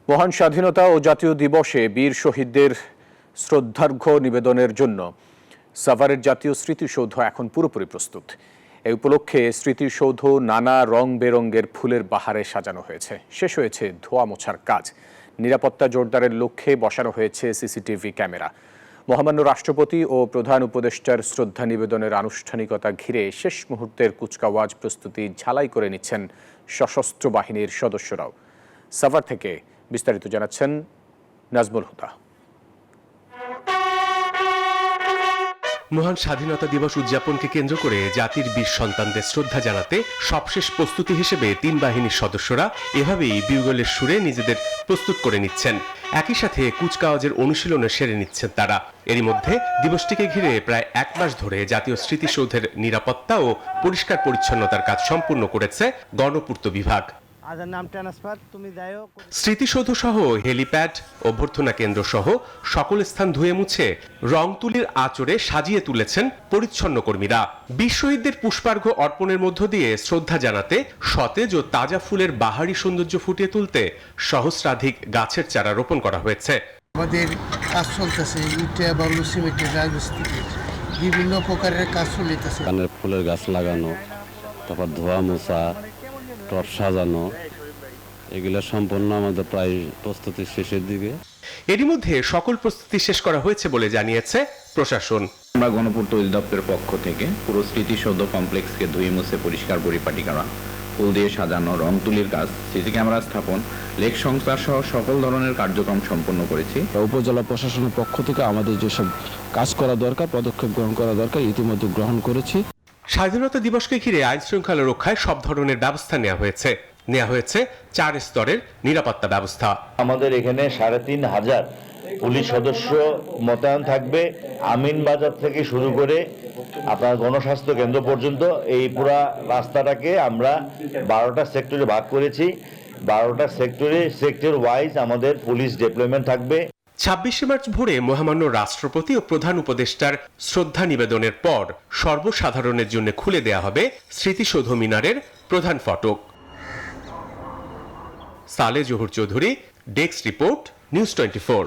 মহান স্বাধীনতা ও জাতীয় দিবসে বীর শহীদদের শ্রদ্ধার্ঘ্য নিবেদনের জন্য সাভারের জাতীয় স্মৃতিসৌধ এখন পুরোপুরি প্রস্তুত। এই উপলক্ষে স্মৃতিসৌধ নানা রং বেরঙের ফুলের বাহারে সাজানো হয়েছে। শেষ হয়েছে ধোয়া মোছার কাজ। নিরাপত্তা জোরদারের লক্ষ্যে বসানো হয়েছে সিসিটিভি ক্যামেরা। মহামান্য রাষ্ট্রপতি ও প্রধান উপদেষ্টার শ্রদ্ধা নিবেদনের আনুষ্ঠানিকতা ঘিরে শেষ মুহূর্তের কুচকাওয়াজ প্রস্তুতি ঝালাই করে নিচ্ছেন সশস্ত্র বাহিনীর সদস্যরাও। সাভার থেকে বিস্তারিত জানাচ্ছেন নাজমুল হুদা। মহান স্বাধীনতা দিবস উদযাপনকে কেন্দ্র করে জাতির বীর সন্তানদের শ্রদ্ধা জানাতে সবশেষ প্রস্তুতি হিসেবে তিন বাহিনীর সদস্যরা এভাবেই বিউগলের সুরে নিজেদের প্রস্তুত করে নিচ্ছেন। একই সাথে কুচকাওয়াজের অনুশীলনে সেরে নিচ্ছেন তারা। এরই মধ্যে দিবসটিকে ঘিরে প্রায় এক মাস ধরে জাতীয় স্মৃতিসৌধের নিরাপত্তা ও পরিষ্কার পরিচ্ছন্নতার কাজ সম্পূর্ণ করেছে গণপূর্ত বিভাগ। স্মৃতিসৌধ সহ হেলিপ্যাড, অভ্যর্থনা কেন্দ্র সহ সকল স্থান ধুয়ে মুছে রং তুলির আঁচড়ে সাজিয়ে তুলেছেন পরিচ্ছন্ন কর্মীরা। বীর শহীদদের পুষ্পার্ঘ্য অর্পণের মধ্য দিয়ে শ্রদ্ধা জানাতে সতেজ ও তাজা ফুলের বাহারি সৌন্দর্য ফুটিয়ে তুলতে সহস্রাধিক গাছের চারা রোপণ করা হয়েছে। আমাদের কাজ চলতেছে, ইটা বালু সিমেন্টের রাজমিস্ত্রির বিভিন্ন প্রকারের কাজ চলতেছে। ফুলের গাছ লাগানো, তারপর ধোয়া মোছা, টব সাজানো, এগুলো সম্পূর্ণ আমাদের প্রায় প্রস্তুতি শেষের দিকে। এরই মধ্যে সকল প্রস্তুতি শেষ করা হয়েছে বলে জানিয়েছে প্রশাসন। আমরা গণপূর্ত অধিদপ্তরের পক্ষ থেকে পুরো স্মৃতিসৌধ কমপ্লেক্সকে ধুয়ে মুছে পরিষ্কার পরিপাটি করা, ফুল দিয়ে সাজানো, রং তুলির কাজ, সিসি ক্যামেরা স্থাপন, লেক সংস্কার সহ সকল ধরনের কার্যক্রম সম্পন্ন করেছি। উপজেলা প্রশাসনের পক্ষ থেকে আমাদের যেসব কাজ করা দরকার, পদক্ষেপ গ্রহণ করা দরকার, ইতিমধ্যে গ্রহণ করেছি। স্বাধীনতা দিবসকে ঘিরে আইন শৃঙ্খলা রক্ষায় সব ধরনের ব্যবস্থা নেওয়া হয়েছে 4 স্তরের নিরাপত্তা ব্যবস্থা। আমাদের এখানে ৩,৫০০ পুলিশ সদস্য মোতায়েন থাকবে। আমিন বাজার থেকে শুরু করে আপনার গণস্বাস্থ্য কেন্দ্র পর্যন্ত এই পুরা রাস্তাটাকে আমরা 12টা সেক্টরে ভাগ করেছি। 12টা সেক্টর ওয়াইজ আমাদের পুলিশ ডিপ্লয়মেন্ট থাকবে। ২৬শে মার্চ ভোরে মহামান্য রাষ্ট্রপতি ও প্রধান উপদেষ্টার শ্রদ্ধা নিবেদনের পর সর্বসাধারণের জন্য খুলে দেয়া হবে স্মৃতিসৌধ মিনারের প্রধান ফটক। সালে Zahur Chowdhury, desk report, news 24।